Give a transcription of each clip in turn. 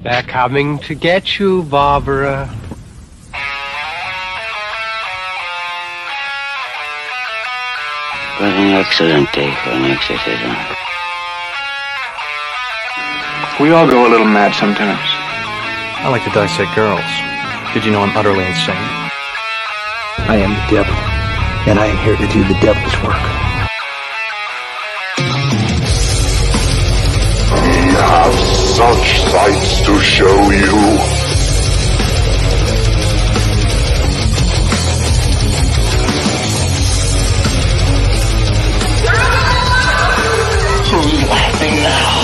They're coming to get you, Barbara. What an excellent day for an exorcism. We all go a little mad sometimes. I like to dissect girls. Did you know I'm utterly insane? I am the devil, and I am here to do the devil's work. We have such sights to show you. Who's laughing now?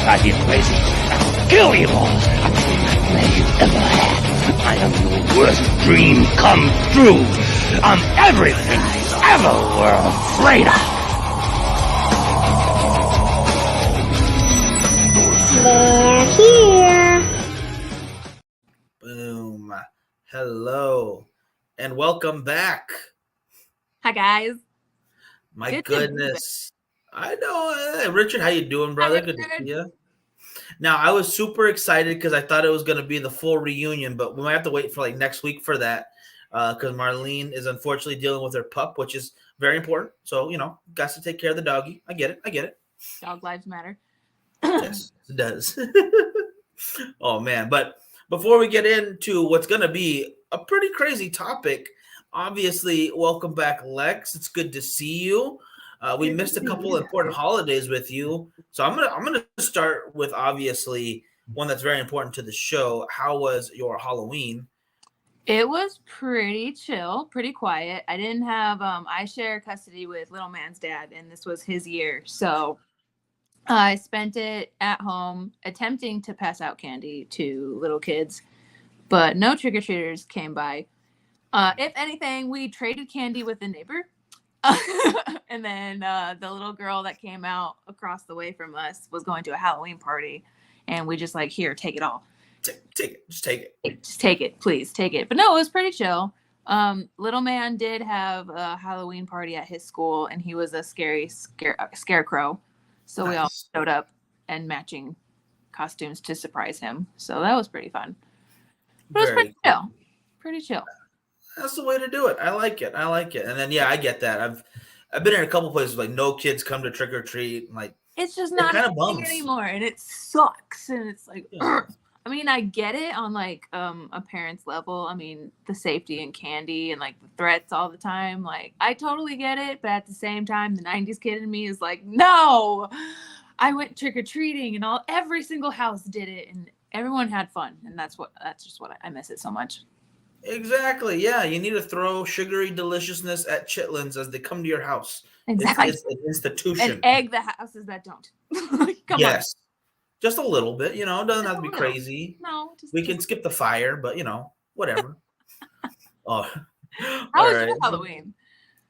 Are you crazy? I'll kill you all. I'm the nightmare you ever had. I am your worst dream come true. I'm everything you ever were afraid of. They're here. Boom. Hello. And welcome back. Hi, guys. My Good goodness. I know. Hey, Richard, how you doing, brother? Good to see you. Now, I was super excited because I thought it was going to be the full reunion, but we might have to wait for like next week for that because Marlene is unfortunately dealing with her pup, which is very important. So, got to take care of the doggy. I get it. Dog lives matter. Yes, it does. Oh, man. But before we get into what's going to be a pretty crazy topic, obviously, welcome back, Lex. It's good to see you. We missed a couple important holidays with you, so I'm gonna start with obviously one that's very important to the show. How was your Halloween? It was pretty chill, pretty quiet. I didn't have I share custody with little man's dad, and this was his year, so I spent it at home attempting to pass out candy to little kids, but no trick-or-treaters came by. If anything, we traded candy with a neighbor. And then the little girl that came out across the way from us was going to a Halloween party, and we just like, here, take it all. Take it. Just take it. Just take it, please, take it. But no, it was pretty chill. Little man did have a Halloween party at his school, and he was a scarecrow. So nice. We all showed up in matching costumes to surprise him. So that was pretty fun. But it was pretty chill. Pretty chill. That's the way to do it. I like it. And then I get that. I've been in a couple places like no kids come to trick or treat. Like it's just not kind of bums anymore, and it sucks. And it's like, I mean, I get it on like a parent's level. I mean, the safety and candy and like the threats all the time. Like I totally get it, but at the same time, the '90s kid in me is like, no. I went trick or treating, and every single house did it, and everyone had fun, and that's just what I miss it so much. Exactly. Yeah, you need to throw sugary deliciousness at chitlins as they come to your house. Exactly. It's an institution. And egg the houses that don't. Come on. Just a little bit. It doesn't have to be crazy. No. We can skip the fire, but whatever. How was your Halloween?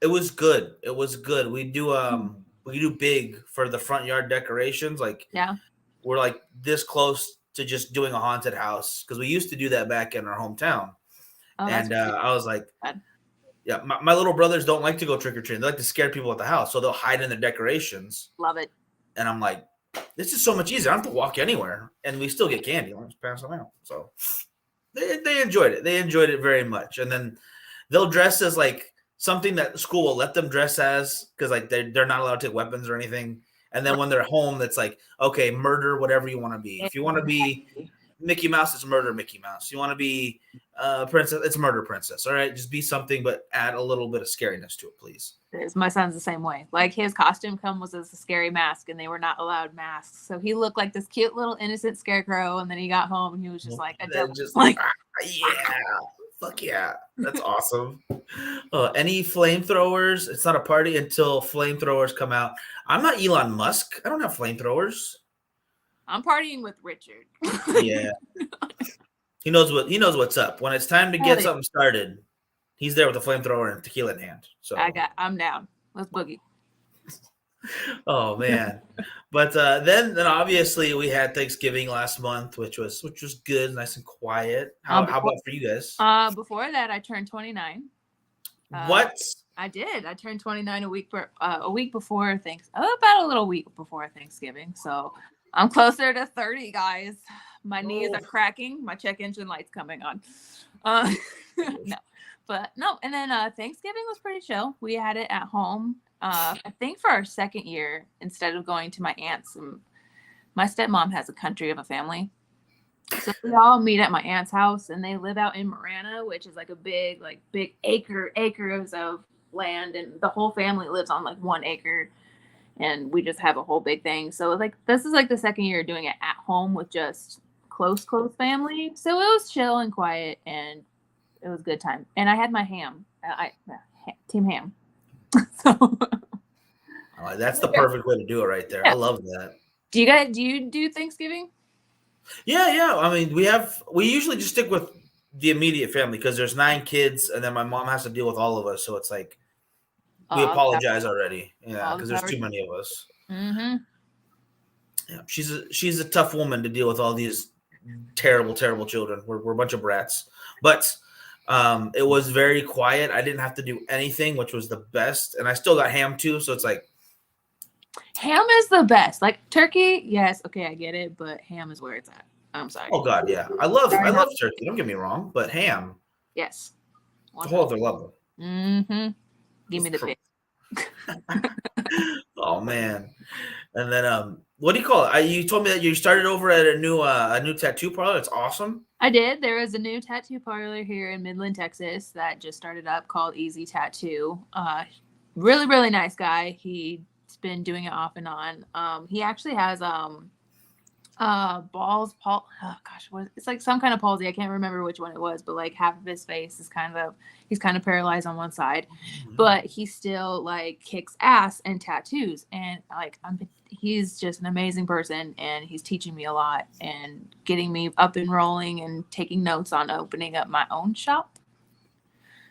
It was good. We do big for the front yard decorations. Like we're like this close to just doing a haunted house because we used to do that back in our hometown. Oh, and I was like, my little brothers don't like to go trick-or-treating. They like to scare people at the house. So they'll hide in their decorations. Love it. And I'm like, this is so much easier. I don't have to walk anywhere. And we still get candy. I'll just pass them out. So they enjoyed it. They enjoyed it very much. And then they'll dress as like something that school will let them dress as because like they're not allowed to take weapons or anything. And then when they're home, it's like, okay, murder, whatever you want to be. If you want to be Mickey Mouse, it's murder Mickey Mouse. You want to be princess, it's murder princess. All right, just be something, but add a little bit of scariness to it, please. My son's the same way. Like his costume was as a scary mask, and they were not allowed masks. So he looked like this cute little innocent scarecrow, and then he got home and he was just like a devil. Just like, fuck yeah, that's awesome. Any flamethrowers? It's not a party until flamethrowers come out. I'm not Elon Musk. I don't have flamethrowers. I'm partying with Richard. Yeah. He knows what's up. When it's time to get Hell yeah. something started, he's there with a flamethrower and tequila in hand. So I'm down. Let's boogie. oh man. But then obviously we had Thanksgiving last month, which was good, nice and quiet. How about for you guys? Before that, I turned 29. What? I did. I turned 29 a week before about a little week before Thanksgiving. So I'm closer to 30, guys. My knees are cracking. My check engine light's coming on. No, but no. And then Thanksgiving was pretty chill. We had it at home. I think for our second year, instead of going to my aunt's, my stepmom has a country of a family. So we all meet at my aunt's house, and they live out in Marana, which is like a big acres of land, and the whole family lives on like 1 acre, and we just have a whole big thing. So like this is like the second year doing it at home with just close family. So it was chill and quiet, and it was a good time. And I had my ham. Team ham. So that's the perfect way to do it right there. Yeah. I love that. Do you do Thanksgiving? Yeah. I mean, we usually just stick with the immediate family because there's 9 kids, and then my mom has to deal with all of us. So it's like we apologize already. Yeah, because there's too many of us. Mm-hmm. Yeah, she's a tough woman to deal with all these terrible children. We're a bunch of brats, but it was very quiet. I didn't have to do anything, which was the best, and I still got ham too. So it's like ham is the best. Like turkey, yes, okay, I get it, but ham is where it's at. I'm sorry. Oh God, yeah, I love turkey. Don't get me wrong, but ham, yes, it's a whole other level. Mm-hmm. Give me the pig. Oh man, and then what do you call it? You told me that you started over at a new tattoo parlor. It's awesome. I did. There is a new tattoo parlor here in Midland, Texas that just started up called Easy Tattoo. Really, really nice guy. He's been doing it off and on. He actually has it's like some kind of palsy. I can't remember which one it was, but like half of his face is he's kind of paralyzed on one side, but he still like kicks ass and tattoos, and like he's just an amazing person, and he's teaching me a lot and getting me up and rolling and taking notes on opening up my own shop.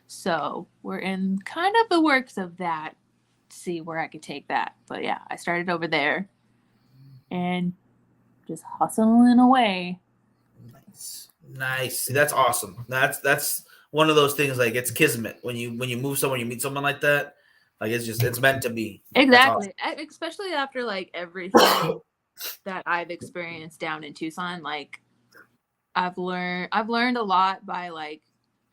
So we're in kind of the works of that, see where I could take that. But yeah, I started over there and just hustling away. Nice. That's awesome. That's one of those things, like it's kismet when you move someone, you meet someone like that. Like it's meant to be. Exactly. Awesome. Especially after like everything that I've experienced down in Tucson. Like I've learned a lot by like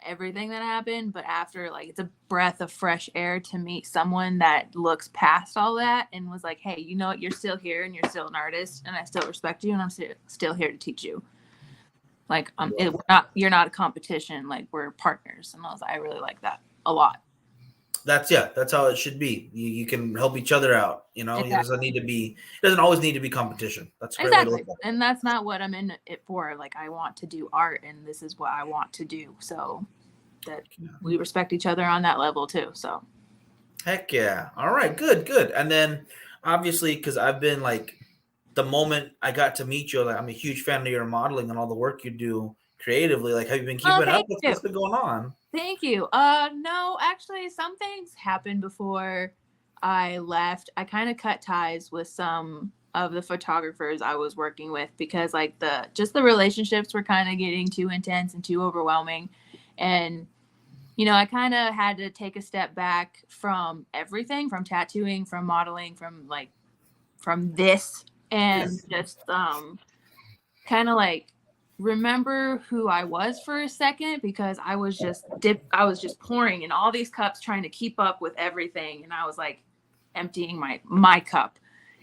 everything that happened, but after like it's a breath of fresh air to meet someone that looks past all that and was like, hey, you know what, you're still here and you're still an artist and I still respect you and I'm still here to teach you. Like you're not a competition, like we're partners. And I really like that a lot. That's how it should be. You can help each other out, you know. Exactly. It doesn't always need to be competition. That's a great exactly. way to look at it. And that's not what I'm in it for. Like I want to do art and this is what I want to do. So that we respect each other on that level too. So heck yeah. All right, good. And then obviously, because I've been like the moment I got to meet you, like I'm a huge fan of your modeling and all the work you do creatively. Like, have you been keeping up with what's been going on? Thank you. No, actually some things happened before I left. I kind of cut ties with some of the photographers I was working with because like the relationships were kind of getting too intense and too overwhelming. And, you know, I kind of had to take a step back from everything, from tattooing, from modeling, from this, and just kind of like remember who I was for a second because I was just pouring in all these cups trying to keep up with everything. And I was like emptying my cup.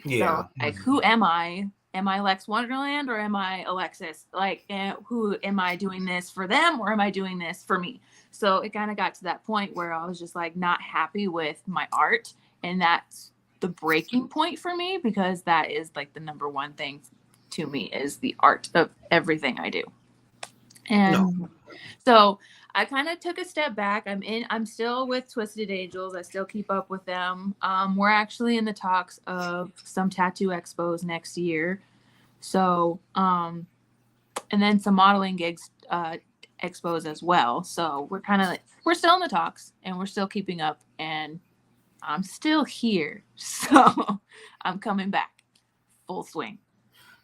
Yeah. So, like, who am I? Am I Lex Wonderland or am I Alexis? Like, who am I doing this for them or am I doing this for me? So it kind of got to that point where I was just like not happy with my art. And that's the breaking point for me because that is like the number one thing to me is the art of everything I do. And so I kind of took a step back. I'm still with Twisted Angels. I still keep up with them. We're actually in the talks of some tattoo expos next year. So and then some modeling gigs expos as well. So we're kind of we're still in the talks, and we're still keeping up, and I'm still here, so I'm coming back full swing.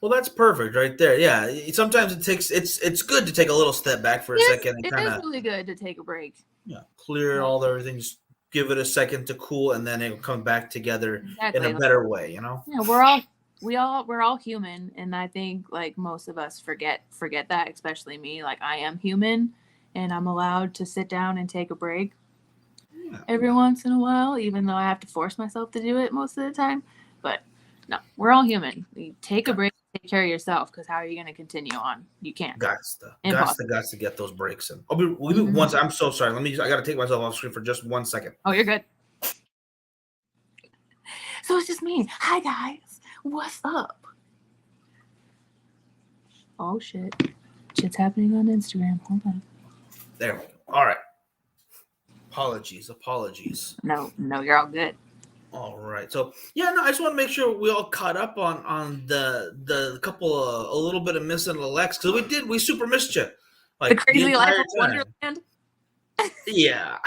Well, that's perfect right there. Yeah, sometimes it's good to take a little step back for a second and It kind is of really good to take a break. clear all the everything. Just give it a second to cool, and then it'll come back together in a better way. Yeah, we're all human, and I think like most of us forget that, especially me. Like I am human, and I'm allowed to sit down and take a break every once in a while, even though I have to force myself to do it most of the time. But no, we're all human. You take a break, take care of yourself, because how are you going to continue on? You can't. Got to get those breaks in. We'll be once. I'm so sorry. I got to take myself off screen for just 1 second. Oh, you're good. So it's just me. Hi guys, what's up? Oh shit, shit's happening on Instagram. Hold on. There we go. All right. Apologies. No, you're all good. All right. So I just want to make sure we all caught up on the couple of a little bit of missing Alex, because we super missed you. Like the crazy life of Wonderland. Yeah.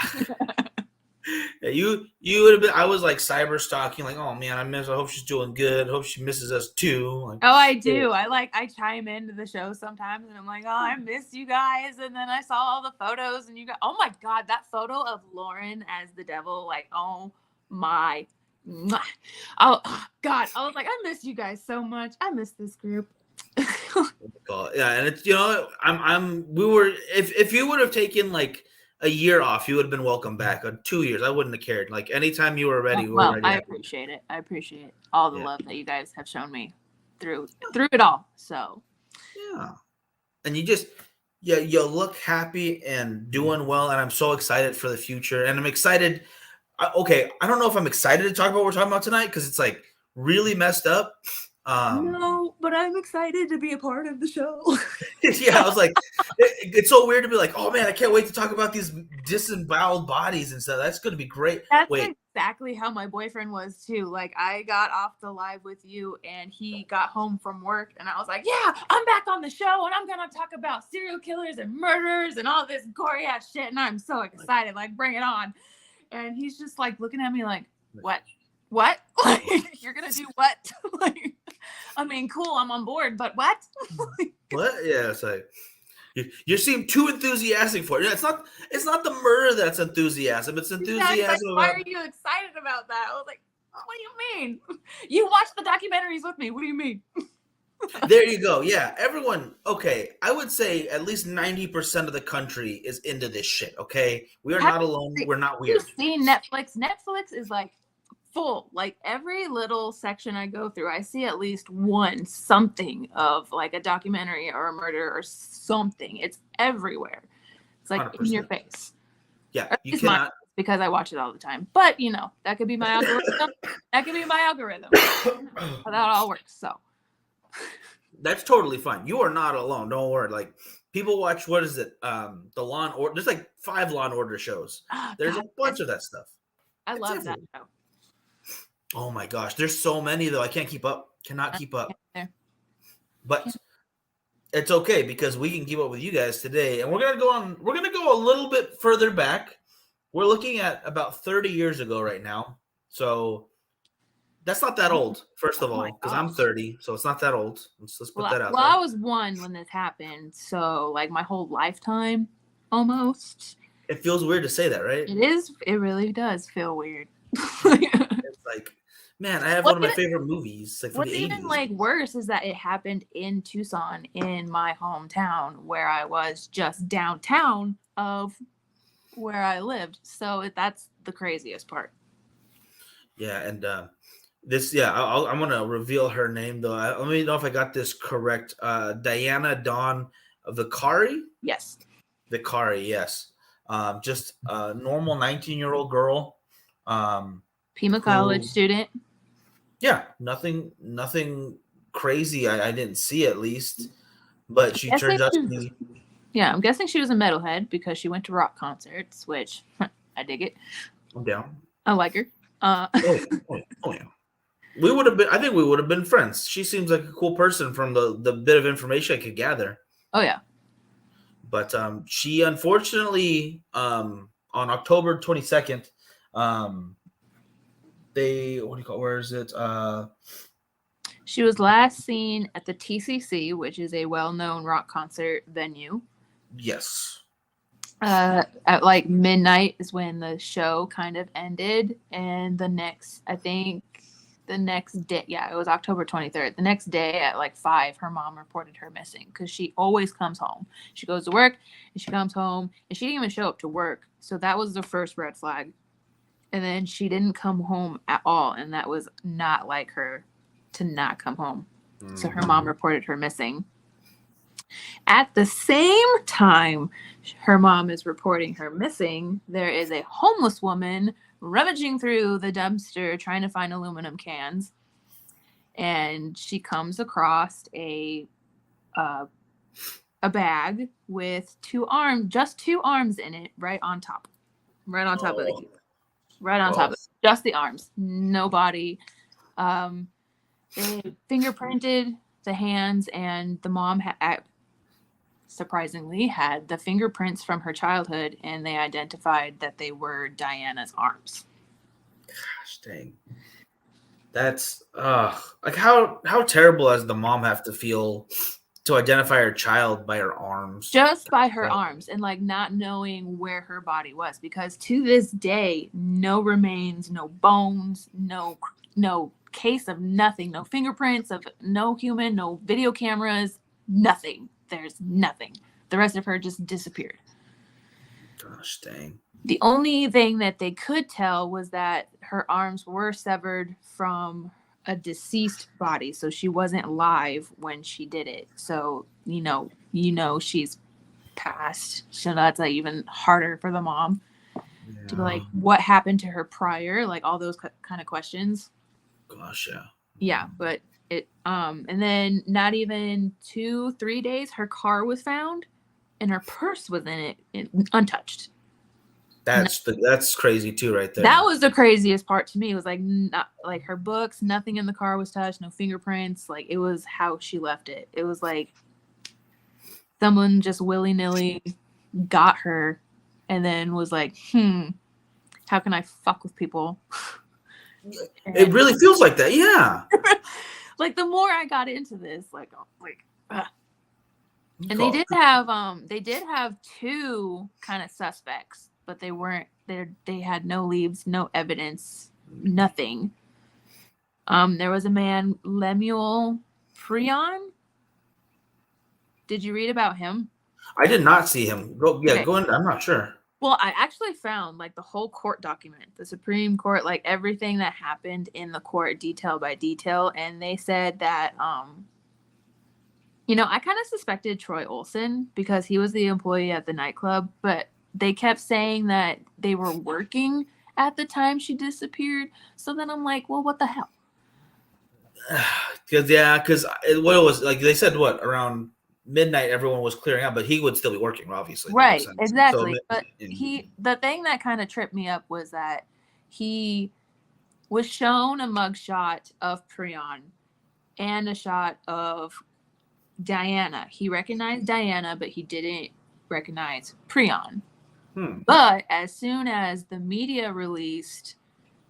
You would have been. I was like cyber stalking, like, oh man, I hope she's doing good. Hope she misses us too. Like, oh, I do. I chime into the show sometimes, and I'm like, oh, I miss you guys. And then I saw all the photos, and you got, oh my god, that photo of Lauren as the devil, like, oh my, oh god, I was like, I miss you guys so much. I miss this group. Yeah, and it's if you would have taken like a year off, you would have been welcome back. 2 years, I wouldn't have cared. Like anytime you were ready, we were ready. I appreciate it. I appreciate all the love that you guys have shown me through it all. So yeah, and you look happy and doing well, and I'm so excited for the future. And I'm excited. I don't know if I'm excited to talk about what we're talking about tonight, because it's like really messed up. No, but I'm excited to be a part of the show. Yeah, I was like, it's so weird to be like, oh man, I can't wait to talk about these disemboweled bodies and stuff. That's going to be great. That's exactly how my boyfriend was too. Like I got off the live with you, and he got home from work, and I was like, yeah, I'm back on the show, and I'm going to talk about serial killers and murders and all this gory ass shit, and I'm so excited. Like, bring it on. And he's just like looking at me like, what? Like, you're gonna do what? Like, I mean, cool, I'm on board, but what? What? Yeah, it's like you seem too enthusiastic for it. Yeah, it's not the murder that's enthusiasm. It's enthusiasm. Like, why are you excited about that? I was like, what do you mean? You watched the documentaries with me. What do you mean? There you go. Yeah, everyone. Okay, I would say at least 90% of the country is into this shit. Okay, we are not alone. We're not weird. You've seen Netflix. Netflix is like full. Like every little section I go through, I see at least something of like a documentary or a murder or something. It's everywhere. It's like 100%. In your face. Yeah, you cannot. Because I watch it all the time. But that could be my algorithm. That could be my algorithm. That all works. So that's totally fine. You are not alone. Don't worry. Like people watch, what is it? The Law and Order. There's like 5 Law and Order shows. There's a bunch of that stuff. I love that show. Oh my gosh, there's so many though. I can't keep up. Cannot keep up. But it's okay, because we can keep up with you guys today, and we're gonna go a little bit further back. We're looking at about 30 years ago right now. So that's not that old, first of all, because I'm 30, so it's not that old. Let's put that out there. Well, I was 1 when this happened, so like my whole lifetime almost. It feels weird to say that, right? It is. It really does feel weird. It's like, man, I have one of my favorite movies. Like, what's even like worse is that it happened in Tucson, in my hometown, where I was just downtown of where I lived. So that's the craziest part. Yeah, and I'm gonna reveal her name though. Let me know if I got this correct. Diana Dawn Vicari. Yes. Vicari, yes. Just a normal 19-year-old girl. Pima College student. Yeah, nothing crazy. I didn't see, at least, but she turns out to be. Yeah, I'm guessing she was a metalhead because she went to rock concerts, which I dig it. I'm down. I like her. Oh yeah. I think we would have been friends. She seems like a cool person from the bit of information I could gather. Oh yeah. But she unfortunately on October 22nd, they what do you call where is it? She was last seen at the TCC, which is a well-known rock concert venue. Yes. At like midnight is when the show kind of ended, and the next day, yeah, it was October 23rd. The next day at like 5, her mom reported her missing because she always comes home. She goes to work and she comes home, and she didn't even show up to work. So that was the first red flag. And then she didn't come home at all, and that was not like her to not come home. So her mom reported her missing. At the same time her mom is reporting her missing, there is a homeless woman rummaging through the dumpster trying to find aluminum cans, and she comes across a bag with just two arms in it, right on top of the heap, right on top of it. Just the arms, no body. They fingerprinted the hands, and the mom surprisingly had the fingerprints from her childhood, and they identified that they were Diana's arms. Gosh dang. That's like how terrible does the mom have to feel to identify her child by her arms? Just by her arms, and like not knowing where her body was, because to this day, no remains, no bones, no case of nothing, no fingerprints of no human, no video cameras, nothing. There's nothing. The rest of her just disappeared. Gosh dang. The only thing that they could tell was that her arms were severed from a deceased body, so she wasn't live when she did it. So you know she's passed. So that's like even harder for the mom to be like, what happened to her prior, like all those kind of questions. Gosh, yeah. Yeah, but it and then not even 2-3 days, her car was found, and her purse was in it untouched. That's crazy too, right there. That was the craziest part to me. It was like not like her books, nothing in the car was touched, no fingerprints. Like it was how she left it. It was like someone just willy-nilly got her, and then was like, how can I fuck with people? It really feels like that, yeah. Like the more I got into this, and they did have 2 kind of suspects, but they weren't there. They had no leads, no evidence, nothing. There was a man, Lemuel Prion. Did you read about him? I did not see him. Go in. I'm not sure. Well, I actually found like the whole court document, the Supreme Court, like everything that happened in the court, detail by detail. And they said that, I kind of suspected Troy Olsen because he was the employee at the nightclub, but they kept saying that they were working at the time she disappeared. So then I'm like, well, what the hell? Because what it was like, they said around midnight everyone was clearing out, but he would still be working, obviously. Right, exactly. So, but the thing that kind of tripped me up was that he was shown a mugshot of Prion and a shot of Diana. He recognized Diana, but he didn't recognize Prion. But as soon as the media released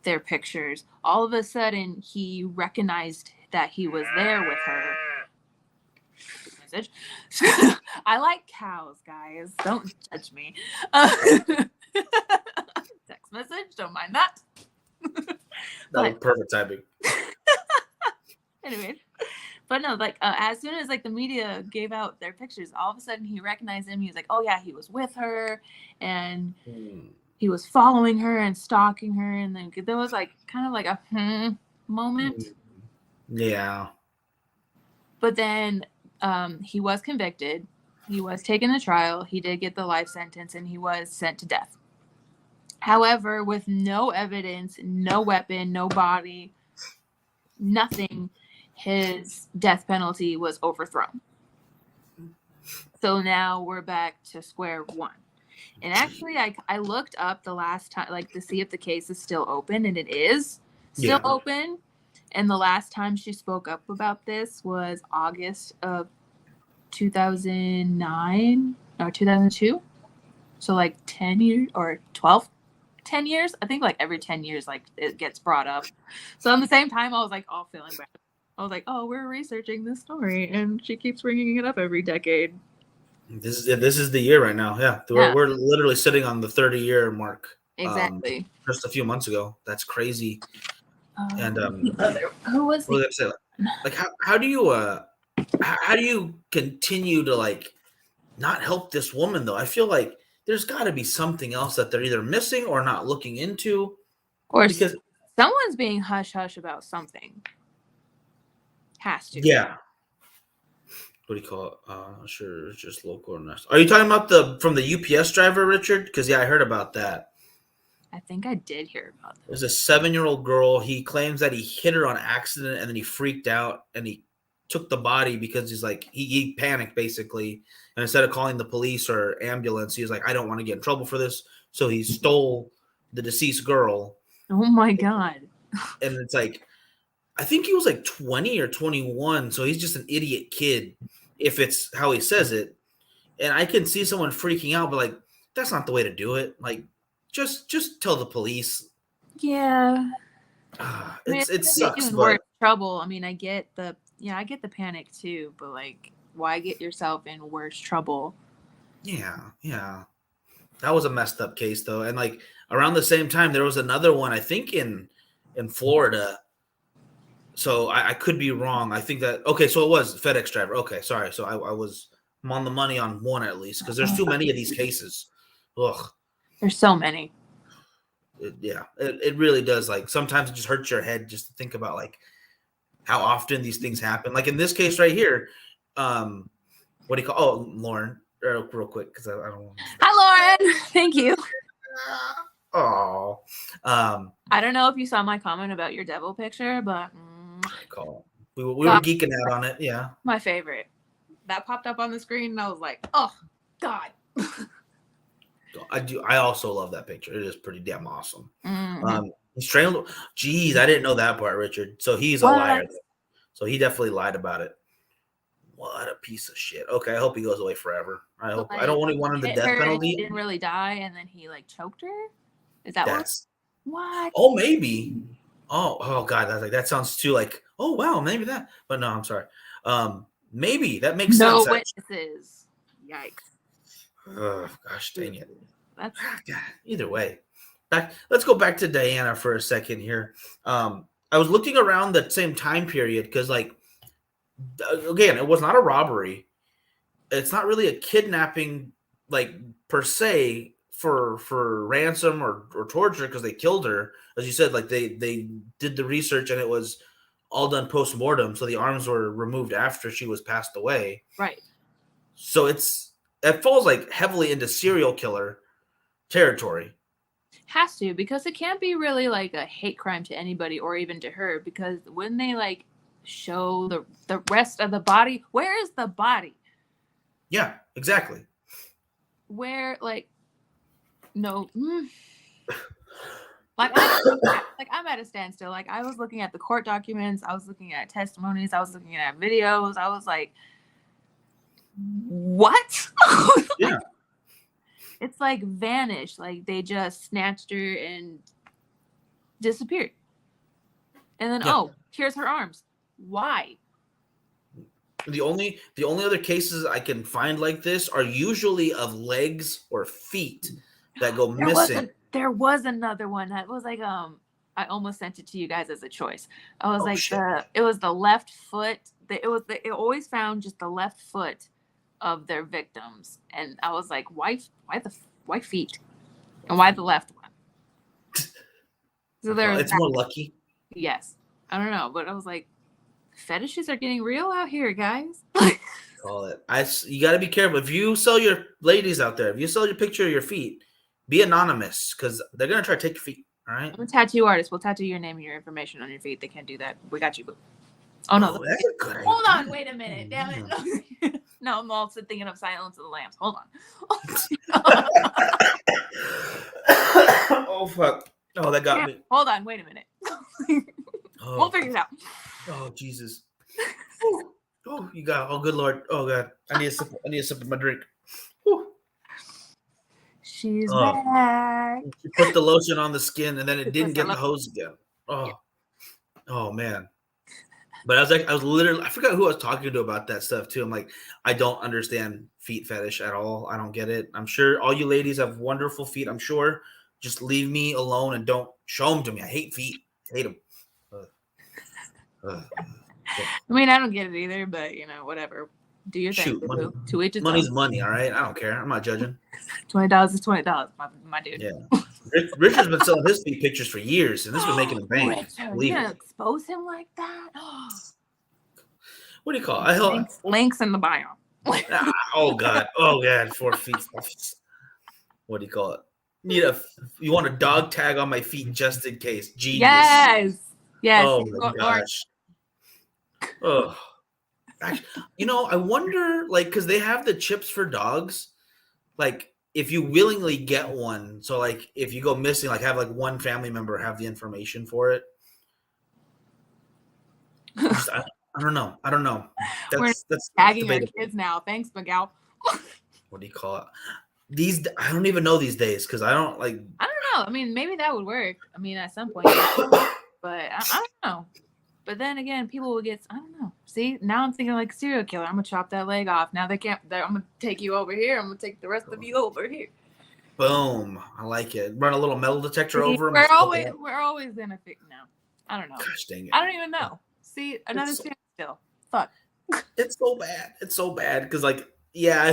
their pictures, all of a sudden he recognized that he was there with her. Message. I like cows, guys. Don't judge me. Text message. Don't mind that. That was perfect timing. Anyway, but no, as soon as the media gave out their pictures, all of a sudden he recognized him. He was like, "Oh yeah, he was with her, and he was following her and stalking her." And then there was kind of a moment. Yeah. But then he was convicted. He was taken to trial. He did get the life sentence, and he was sent to death. However, with no evidence, no weapon, no body, nothing, his death penalty was overthrown. So now we're back to square one. And actually, I looked up the last time, to see if the case is still open, and it is still open. And the last time she spoke up about this was August of 2009 or 2002. So like 10 years or 12, 10 years. I think like every 10 years, like it gets brought up. So at the same time, I was like, oh, feeling bad. I was like, oh, we're researching this story, and she keeps bringing it up every decade. This is the year right now. Yeah, we're literally sitting on the 30-year mark. Exactly. Just a few months ago. That's crazy. And who was what was I say? Like how do you continue to like not help this woman though? I feel like there's got to be something else that they're either missing or not looking into, or because someone's being hush hush about something. Has to. Yeah. What do you call it? Sure, it's just local or not. Are you talking about from the UPS driver, Richard? Because I heard about that. I think I did hear about that. There's a 7-year-old girl. He claims that he hit her on accident and then he freaked out and he took the body because he's like, he panicked basically. And instead of calling the police or ambulance, he was like, I don't want to get in trouble for this. So he stole the deceased girl. Oh my God. And it's like, I think he was like 20 or 21. So he's just an idiot kid, if it's how he says it. And I can see someone freaking out, but like, that's not the way to do it. Like, just tell the police. Yeah. It sucks. But worse trouble. I mean, I get the panic too, but like, why get yourself in worse trouble? Yeah. That was a messed up case though. And like around the same time, there was another one, I think in Florida. So I could be wrong. I think that, okay, so it was FedEx driver. Okay, sorry. So I'm on the money on one at least, because there's too many of these cases. Ugh. There's so many. It really does. Like sometimes it just hurts your head just to think about like how often these things happen. Like in this case right here, what do you call? Oh, Lauren, real quick, because I don't want. Hi, Lauren. Thank you. Oh. I don't know if you saw my comment about your devil picture, but we were geeking out on it. Yeah. My favorite. That popped up on the screen, and I was like, oh God. I also love that picture. It is pretty damn awesome. Mm-hmm. He's trained. Geez, I didn't know that part, Richard. So he's a liar. So he definitely lied about it. What a piece of shit. Okay, I hope he goes away forever. I hope. I don't want him the death penalty. He didn't really die, and then he like choked her. Is that what? Oh, maybe. Oh God, that sounds too like. Oh wow, maybe that. But no, I'm sorry. Maybe that makes sense. No witnesses. Yikes. Oh, gosh dang it. Either way. Let's go back to Diana for a second here. I was looking around that same time period because, like, again, it was not a robbery. It's not really a kidnapping, like, per se for ransom or torture because they killed her. As you said, like, they did the research and it was all done post-mortem, so the arms were removed after she was passed away. Right. So it falls like heavily into serial killer territory. Has to, because it can't be really like a hate crime to anybody or even to her, because when they like show the rest of the body, where is the body? Yeah, exactly. Where like no like I'm at a standstill. Like I was looking at the court documents, I was looking at testimonies, I was looking at videos, I was like, what? Yeah. It's like vanished. Like they just snatched her and disappeared. And then here's her arms. Why? The only other cases I can find like this are usually of legs or feet that go missing. There was another one that was like I almost sent it to you guys as a choice. I was it was the left foot. It always found just the left foot of their victims, and I was like, why feet, and why the left one? So it's more lucky. Yes, I don't know, but I was like, fetishes are getting real out here, guys. Call it. You got to be careful if you sell your ladies out there. If you sell your picture of your feet, be anonymous because they're gonna try to take your feet. All right. I'm a tattoo artist. We'll tattoo your name and your information on your feet. They can't do that. We got you, boo. Oh no! That's a good idea. Hold on, wait a minute. Damn it! No, I'm also thinking of Silence of the Lambs. Hold on. Oh fuck! Oh, that got me. Hold on, wait a minute. We'll figure it out. Oh Jesus! Oh, you got. Oh, good lord. Oh god, I need a sip of my drink. Whew. She's back. She put the lotion on the skin, and then it didn't Listen, get the hose again. Oh man. But I was literally, I forgot who I was talking to about that stuff too. I'm like, I don't understand feet fetish at all. I don't get it. I'm sure all you ladies have wonderful feet. I'm sure. Just leave me alone and don't show them to me. I hate feet. I hate them. I mean, I don't get it either, but whatever. Do your thing. Money, to each his money's own. money. All right. I don't care. I'm not judging. $20 is $20, my dude. Yeah. Richard's been selling his feet pictures for years, and this has been making him bank. Richard, you gonna expose him like that? What do you call it? Links in the bio. Oh god. 4 feet. What do you call it? You want a dog tag on my feet just in case. Genius. Yes. Oh my gosh. Oh. Actually, I wonder, like, because they have the chips for dogs, like, if you willingly get one, so like if you go missing, like have like one family member have the information for it. I don't know. We're tagging our kids now. Thanks, Miguel. What do you call it? I don't even know these days because I don't know. I mean, maybe that would work. I mean, at some point, but I don't know. But then again, people will get. I don't know. See, now I'm thinking like serial killer. I'm gonna chop that leg off. Now they can't. I'm gonna take you over here. I'm gonna take the rest of you over here. Boom! I like it. Run a little metal detector over. We're always gonna fix. No, I don't know. Gosh dang it! I don't even know. See, another standstill. Fuck. It's so bad. It's so bad because I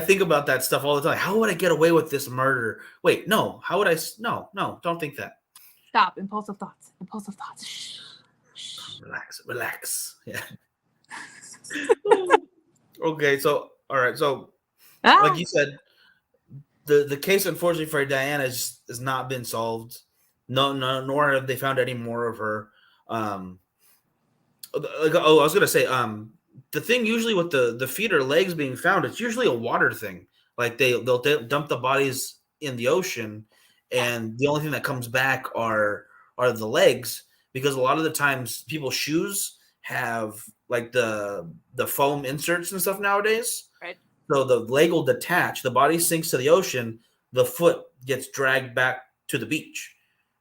think about that stuff all the time. How would I get away with this murder? Wait, no. How would I? No, don't think that. Stop. Impulsive thoughts. Shh. Relax. Yeah. Okay, so all right, so like you said, the case unfortunately for Diana has not been solved. No, nor have they found any more of her. I was gonna say, the thing usually with the feet or legs being found, it's usually a water thing. Like they'll dump the bodies in the ocean, and the only thing that comes back are the legs. Because a lot of the times people's shoes have like the foam inserts and stuff nowadays. Right. So the leg will detach, the body sinks to the ocean, the foot gets dragged back to the beach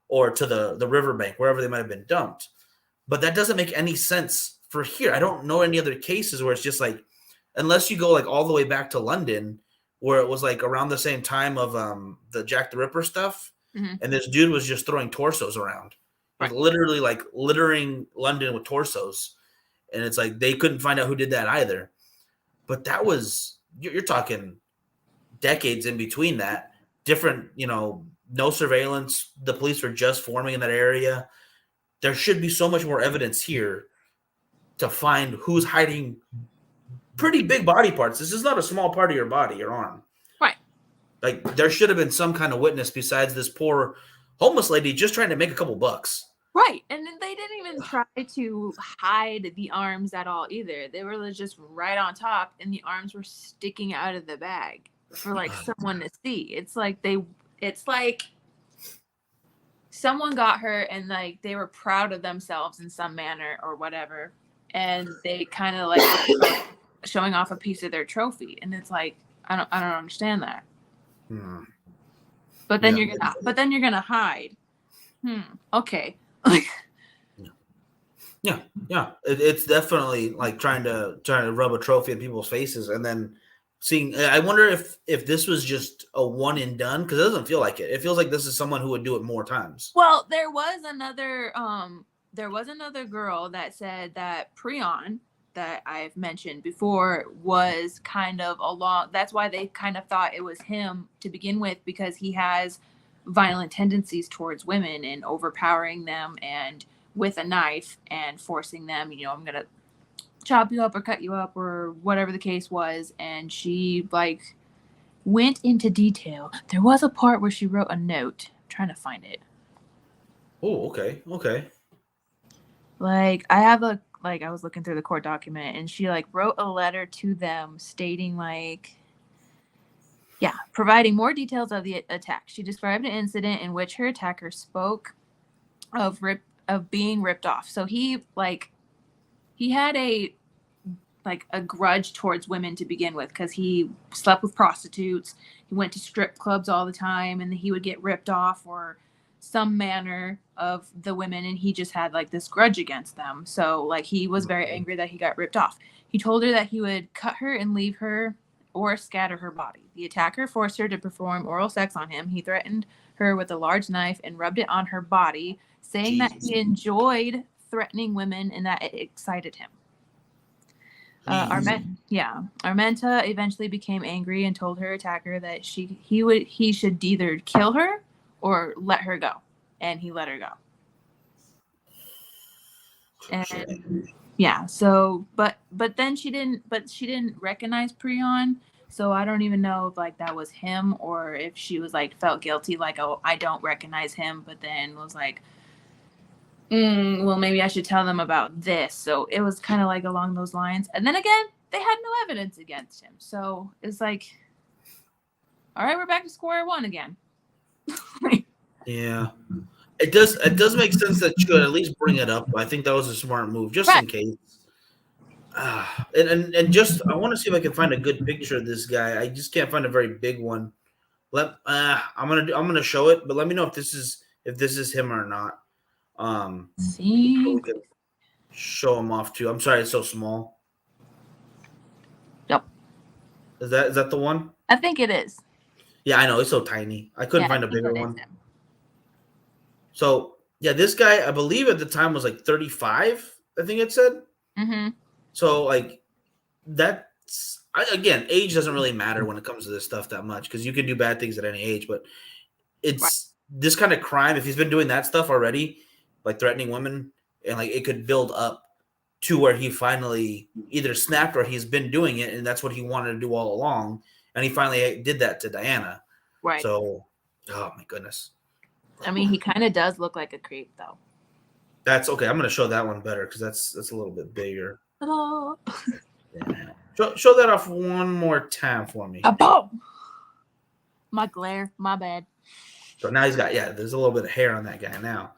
or to the riverbank, wherever they might have been dumped. But that doesn't make any sense for here. I don't know any other cases where it's just like, unless you go like all the way back to London, where it was like around the same time of the Jack the Ripper stuff. Mm-hmm. And this dude was just throwing torsos around. Right. Literally like littering London with torsos, and it's like they couldn't find out who did that either. But that was you're talking decades in between that. Different, no surveillance. The police were just forming in that area. There should be so much more evidence here to find who's hiding pretty big body parts. This is not a small part of your body, your arm. Right. Like there should have been some kind of witness besides this poor homeless lady just trying to make a couple bucks. Right. And they didn't even try to hide the arms at all either. They were just right on top, and the arms were sticking out of the bag for like someone to see. It's like someone got her and like they were proud of themselves in some manner or whatever. And they kind of like showing off a piece of their trophy. And it's like, I don't understand that. But then you're gonna hide. Okay. Yeah. It's definitely like trying to rub a trophy in people's faces, and then seeing. I wonder if this was just a one and done, because it doesn't feel like it. It feels like this is someone who would do it more times. Well, there was another girl that said that Prion, that I've mentioned before, was kind of along. That's why they kind of thought it was him to begin with, because he has violent tendencies towards women and overpowering them and with a knife and forcing them, I'm going to chop you up or cut you up or whatever the case was. And she like went into detail. There was a part where she wrote a note. I'm trying to find it. Oh, okay. Like I was looking through the court document, and she like wrote a letter to them stating providing more details of the attack. She described an incident in which her attacker spoke of being ripped off. So he had a like a grudge towards women to begin with, because he slept with prostitutes. He went to strip clubs all the time, and he would get ripped off or some manner of the women, and he just had like this grudge against them. So like he was very angry that he got ripped off. He told her that he would cut her and leave her or scatter her body. The attacker forced her to perform oral sex on him. He threatened her with a large knife and rubbed it on her body, saying that he enjoyed threatening women and that it excited him. Armenta eventually became angry and told her attacker that he should either kill her or let her go, and he let her go. And yeah, so but then she didn't recognize Prion, so I don't even know if like that was him or if she was like felt guilty, like, oh, I don't recognize him, but then was like, well, maybe I should tell them about this. So it was kind of like along those lines. And then again, they had no evidence against him. So it's like, all right, we're back to square one again. Yeah. It does make sense that you could at least bring it up. I think that was a smart move, just in case. And just I want to see if I can find a good picture of this guy. I just can't find a very big one. I'm gonna show it, but let me know if this is him or not. See, show him off too. I'm sorry, it's so small. Yep. Is that the one? I think it is. Yeah, I know it's so tiny. I couldn't find a bigger one. Him. So yeah, this guy I believe at the time was like 35. I think it said. Mm-hmm. So like again, age doesn't really matter when it comes to this stuff that much because you can do bad things at any age. But it's this kind of crime. If he's been doing that stuff already, like threatening women, and like it could build up to where he finally either snapped or he's been doing it, and that's what he wanted to do all along. And he finally did that to Diana. Right. So, oh my goodness. I mean, he kind of does look like a creep, though. That's okay. I'm going to show that one better because that's a little bit bigger. Hello. Yeah. Show that off one more time for me. Boom. My glare. My bad. So now he's got, there's a little bit of hair on that guy now.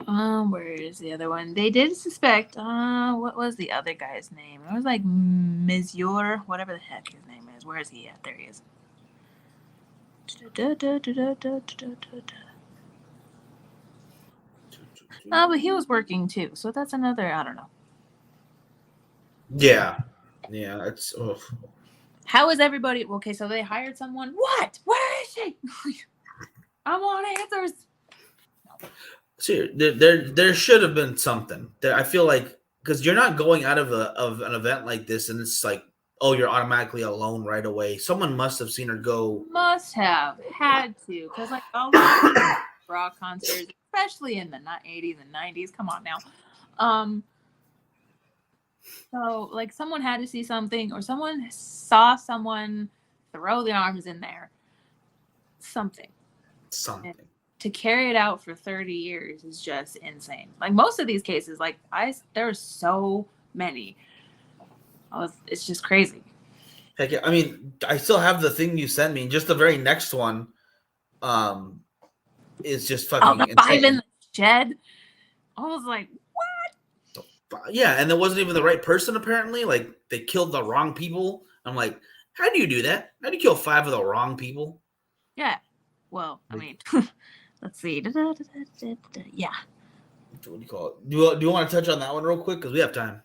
Where is the other one? They did suspect, what was the other guy's name? It was like Monsieur, whatever the heck his name is. Where is he at? There he is. Oh, but he was working too, so that's another, I don't know. Yeah, it's. Ugh. How is everybody? Okay, so they hired someone. What? Where is she? I want answers. See, there should have been something. I feel like because you're not going out of an event like this, and it's like, oh, you're automatically alone right away. Someone must have seen her go. Must have had to, because like a lot of rock concerts, especially in the 80s and 90s. Come on now. So like someone had to see something, or someone saw someone throw the arms in there. Something. And to carry it out for 30 years is just insane. Like most of these cases, like there are so many. It's just crazy. Heck yeah. I mean, I still have the thing you sent me. Just the very next one, is just fucking. The 5 in the shed. I was like, what? Yeah, and it wasn't even the right person. Apparently, like they killed the wrong people. I'm like, how do you do that? How do you kill 5 of the wrong people? Yeah. Well, I mean, let's see. Yeah. What do you call it? Do you want to touch on that one real quick? Because we have time.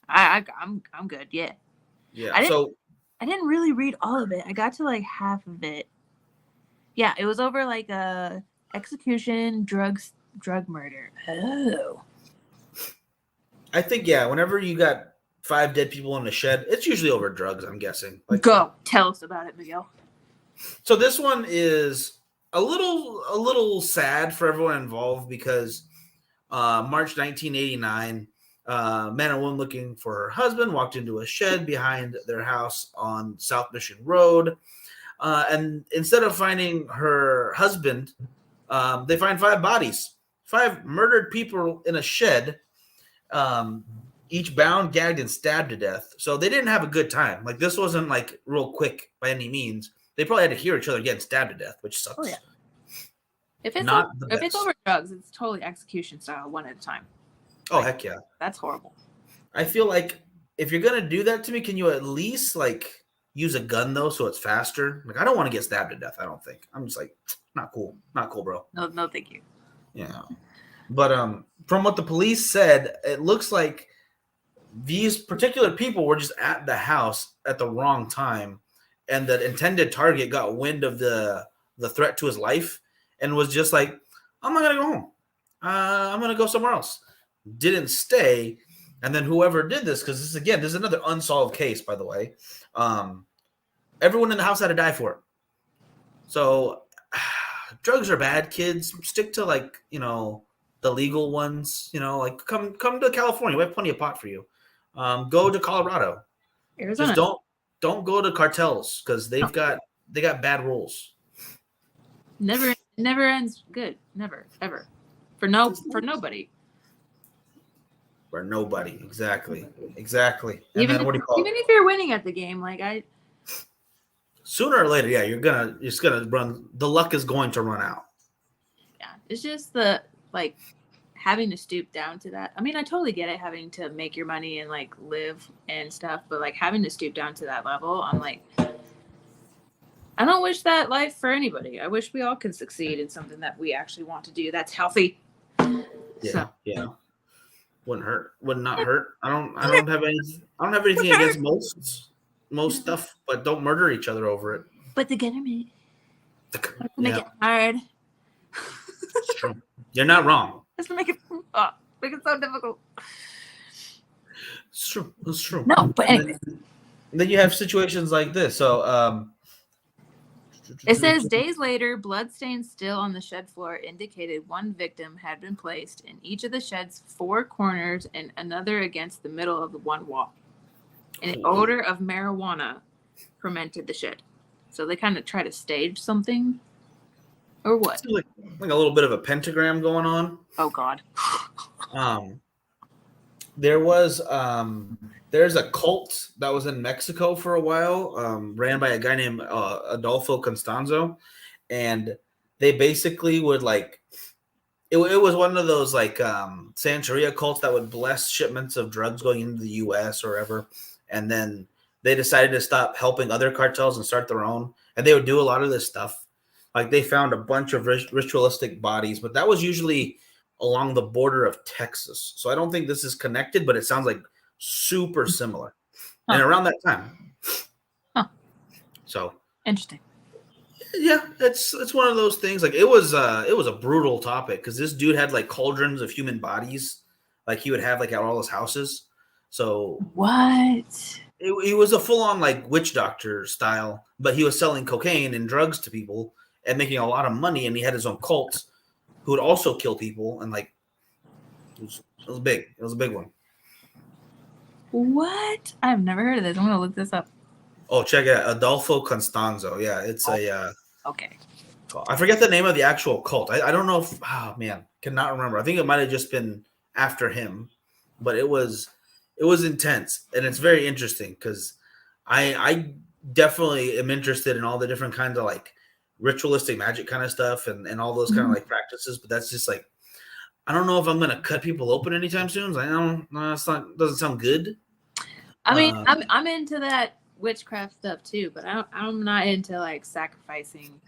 I'm good. Yeah. Yeah. I didn't really read all of it. I got to like half of it. Yeah, it was over like a execution, drug murder. Oh. I think whenever you got 5 dead people in a shed, it's usually over drugs. I'm guessing. Like, go tell us about it, Miguel. So this one is a little sad for everyone involved because March 1989, man and woman looking for her husband walked into a shed behind their house on South Mission Road. And instead of finding her husband, they find 5 bodies, 5 murdered people in a shed, each bound, gagged, and stabbed to death. So they didn't have a good time. Like this wasn't like real quick by any means. They probably had to hear each other getting stabbed to death, which sucks. Oh, yeah. If it's over drugs, it's totally execution style, one at a time. Oh, heck yeah. That's horrible. I feel like if you're gonna do that to me, can you at least like use a gun though, so it's faster? Like I don't want to get stabbed to death. I don't think. I'm just like, not cool, bro. No, thank you. Yeah. But from what the police said, it looks like these particular people were just at the house at the wrong time, and the intended target got wind of the threat to his life and was just like, I'm not gonna go home. I'm gonna go somewhere else. Didn't stay. And then whoever did this, because this is another unsolved case, by the way. Everyone in the house had to die for it. So drugs are bad, kids. Stick to like, the legal ones, like come to California. We have plenty of pot for you. Go to Colorado. Arizona. Just don't go to cartels because they got bad rules. Never ends good. Never, ever. For nobody. For nobody. Exactly. And Even then what do you call even if you're winning at the game, sooner or later, yeah, you're just gonna run. The luck is going to run out. Yeah, it's just the having to stoop down to that. I mean, I totally get it, having to make your money and live and stuff, but having to stoop down to that level, I'm like, I don't wish that life for anybody. I wish we all could succeed in something that we actually want to do that's healthy. Yeah, yeah. Wouldn't hurt. Would not hurt. I don't have anything against most stuff, but don't murder each other over it. But the government make Yeah, it hard. it's true. You're not wrong. Just make it so difficult. It's true. It's true. No, but anyway. Then you have situations like this. So It says days later, bloodstains still on the shed floor indicated one victim had been placed in each of the shed's four corners and another against the middle of the one wall. An odor of marijuana fermented the shed. So they kind of try to stage something, or what? like a little bit of a pentagram going on. Oh God. There's a cult that was in Mexico for a while, ran by a guy named Adolfo Constanzo, and they basically would it was one of those Santeria cults that would bless shipments of drugs going into the U.S. or wherever, and then they decided to stop helping other cartels and start their own, and they would do a lot of this stuff. Like they found a bunch of ritualistic bodies, but that was usually along the border of Texas. So I don't think this is connected, but it sounds like super similar. And around that time. So interesting. Yeah, it's one of those things. It was a brutal topic because this dude had cauldrons of human bodies, he would have at all his houses. So what? He was a full on witch doctor style, but he was selling cocaine and drugs to people and making a lot of money. And he had his own cult who would also kill people. And it was big. It was a big one. What? I've never heard of this. I'm gonna look this up. Oh, check it out. Adolfo Constanzo. Yeah, it's okay. I forget the name of the actual cult. I don't know if cannot remember. I think it might have just been after him, but it was intense and it's very interesting because I definitely am interested in all the different kinds of ritualistic magic kind of stuff and all those kind of practices. But that's just I don't know if I'm gonna cut people open anytime soon. I don't know. Doesn't sound good. I mean, I'm into that witchcraft stuff too, but I'm not into sacrificing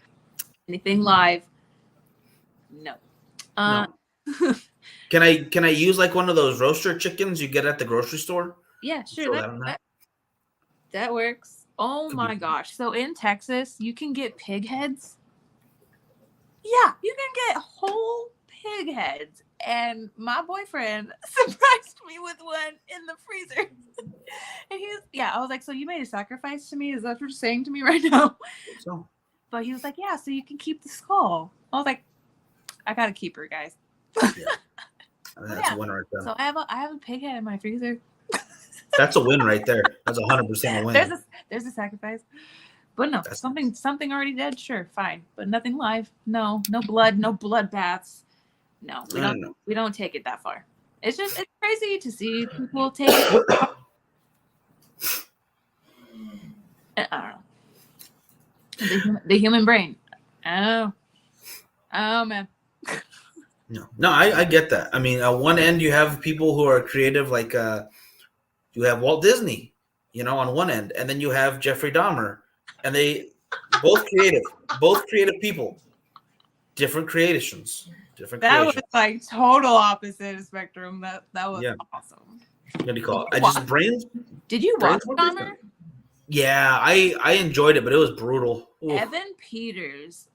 anything live. No. No. Can I use one of those roaster chickens you get at the grocery store? Yeah, sure. That works. Oh my gosh. So in Texas, you can get pig heads. Yeah, you can get whole pig heads. And my boyfriend surprised me with one in the freezer. And I was like, so you made a sacrifice to me? Is that what you're saying to me right now? So. But he was like, yeah, so you can keep the skull. I was like, I gotta keep her, guys. Yeah. That's a win right there. So I have a pig head in my freezer. That's a win right there. That's 100% a win. There's a sacrifice. But no, something already dead, sure, fine. But nothing live. No blood, no bloodbaths. No, we don't take it that far. It's crazy to see people take it. I don't know. The human brain. Oh man. No, I get that. I mean, on one end you have people who are creative, like you have Walt Disney, on one end, and then you have Jeffrey Dahmer, and they both creative people, different creations, different That was creations. like total opposite spectrum. That was awesome. What do you call it? Did you watch Dahmer? Yeah, I enjoyed it, but it was brutal. Ooh. Evan Peters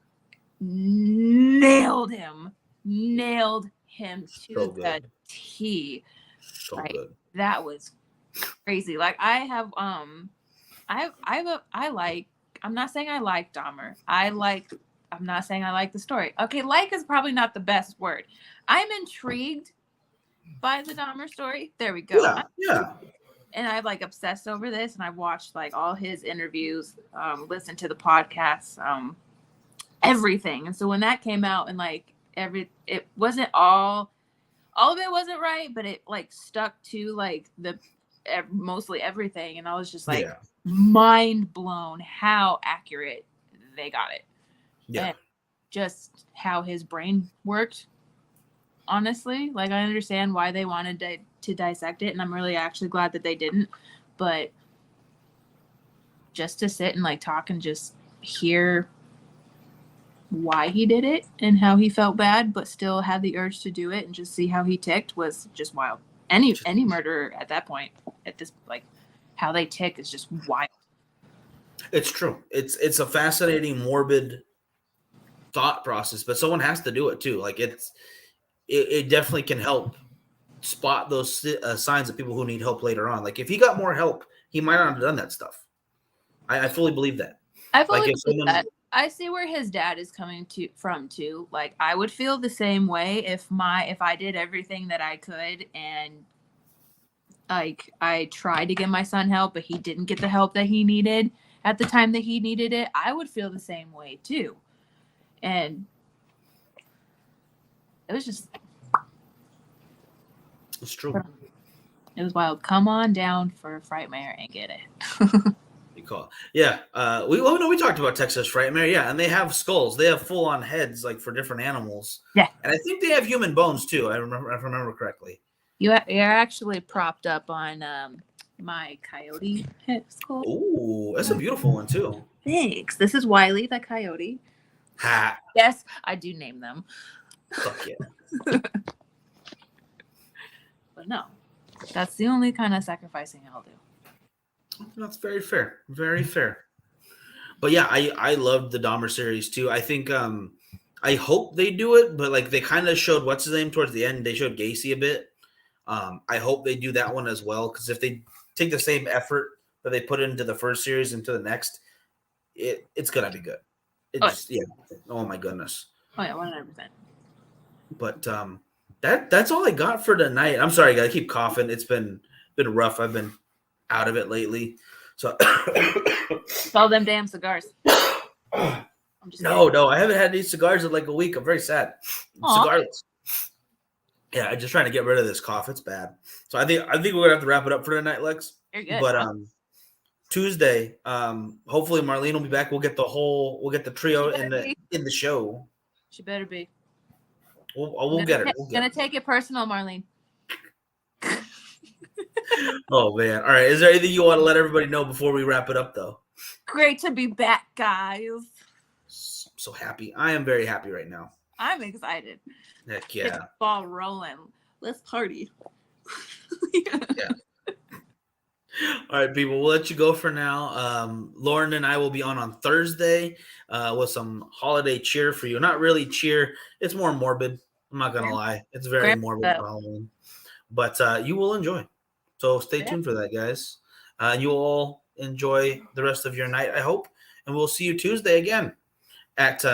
nailed him to So the good. T. So like, good. That was crazy. Like I'm not saying I like Dahmer. I'm not saying I like the story. Okay, like is probably not the best word. I'm intrigued by the Dahmer story. There we go. Yeah. And I've like obsessed over this, and I've watched like all his interviews, listened to the podcasts, everything. And so when that came out, and like it wasn't all of it wasn't right, but it like stuck to like mostly everything, and I was just like mind blown how accurate they got it. Yeah. And just how his brain worked. Honestly, like I understand why they wanted to dissect it, and I'm really actually glad that they didn't. But just to sit and like talk and just hear why he did it and how he felt bad, but still had the urge to do it, and just see how he ticked was just wild. Any murderer at that point, at this like how they tick is just wild. It's true. It's a fascinating, morbid thought process, but someone has to do it too. Like it definitely can help spot those signs of people who need help later on. Like if he got more help, he might not have done that stuff. I fully believe that. I fully believe that. I see where his dad is coming from too. Like I would feel the same way if I did everything that I could, and like I tried to give my son help, but he didn't get the help that he needed at the time that he needed it. I would feel the same way too. And it was just, it's true. It was wild. Come on down for Frightmare and get it. You call, yeah. We talked about Texas Frightmare, yeah, and they have skulls. They have full on heads, like for different animals. Yeah, and I think they have human bones too. If I remember correctly. You're actually propped up on my coyote head skull. Ooh, that's a beautiful one too. Thanks. This is Wiley, the coyote. Ha. Yes, I do name them. Fuck yeah. But no, that's the only kind of sacrificing I'll do. That's very fair. Very fair. But yeah, I loved the Dahmer series too. I think I hope they do it, but like they kind of showed what's his name towards the end. They showed Gacy a bit. I hope they do that one as well, because if they take the same effort that they put into the first series into the next, it's gonna be good. Oh my goodness. Oh yeah, 100%. But that's all I got for tonight. I'm sorry, guys. I keep coughing. It's been rough. I've been out of it lately. So it's all them damn cigars. No, I haven't had these cigars in like a week. I'm very sad. Cigarless. Yeah, I'm just trying to get rid of this cough. It's bad. So I think we're gonna have to wrap it up for tonight, Lex. You're good. But Tuesday, hopefully Marlene will be back. We'll get the trio in the show. She better be. We'll get her. Gonna take it personal, Marlene. Oh man! All right. Is there anything you want to let everybody know before we wrap it up, though? Great to be back, guys. So happy. I am very happy right now. I'm excited. Heck yeah! Get the ball rolling. Let's party. Yeah. All right, people. We'll let you go for now. Lauren and I will be on Thursday with some holiday cheer for you. Not really cheer. It's more morbid. I'm not gonna lie. It's very morbid for Halloween, but you will enjoy. So stay tuned for that, guys. You will all enjoy the rest of your night, I hope. And we'll see you Tuesday again at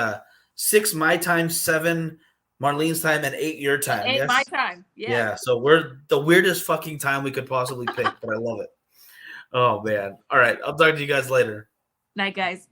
6 my time, 7 Marlene's time, and 8 your time. 8 my time. Yeah. So we're the weirdest fucking time we could possibly pick, but I love it. Oh, man. All right. I'll talk to you guys later. Night, guys.